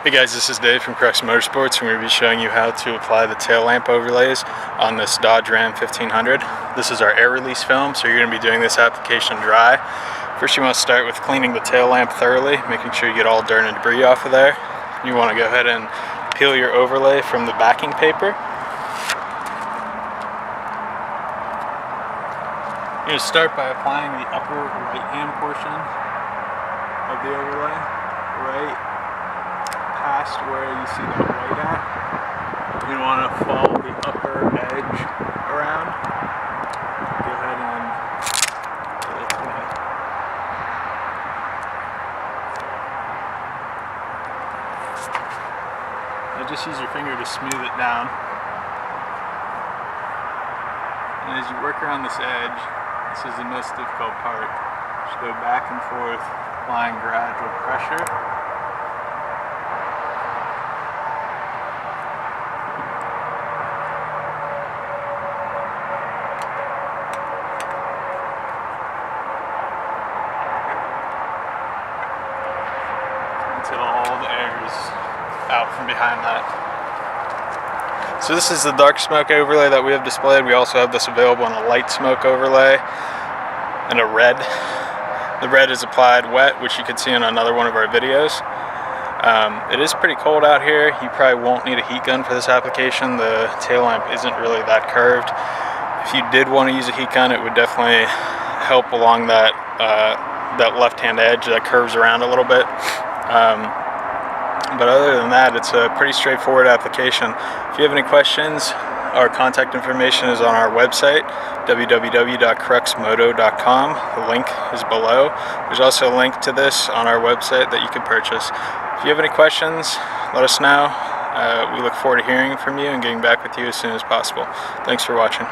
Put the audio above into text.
Hey guys, this is Dave from Crux Motorsports. We're going to be showing you how to apply the tail lamp overlays on this Dodge Ram 1500. This is our air release film, so you're going to be doing this application dry. First you want to start with cleaning the tail lamp thoroughly, making sure you get all dirt and debris off of there. You want to go ahead and peel your overlay from the backing paper. You're going to start by applying the upper right hand portion of the overlay, right past where you see that white at. You want to follow the upper edge around. Go ahead and get it to me. Now just use your finger to smooth it down. And as you work around this edge, this is the most difficult part. Just go back and forth, applying gradual pressure. Until all the air is out from behind that. So this is the dark smoke overlay that we have displayed. We also have this available in a light smoke overlay and a red. The red is applied wet, which you can see in another one of our videos. It is pretty cold out here. You probably won't need a heat gun for this application. The tail lamp isn't really that curved. If you did want to use a heat gun, it would definitely help along that that left-hand edge that curves around a little bit. But other than that, it's a pretty straightforward application. If you have any questions, our contact information is on our website, www.cruxmoto.com. The link is below. There's also a link to this on our website that you can purchase. If you have any questions, let us know. We look forward to hearing from you and getting back with you as soon as possible. Thanks for watching.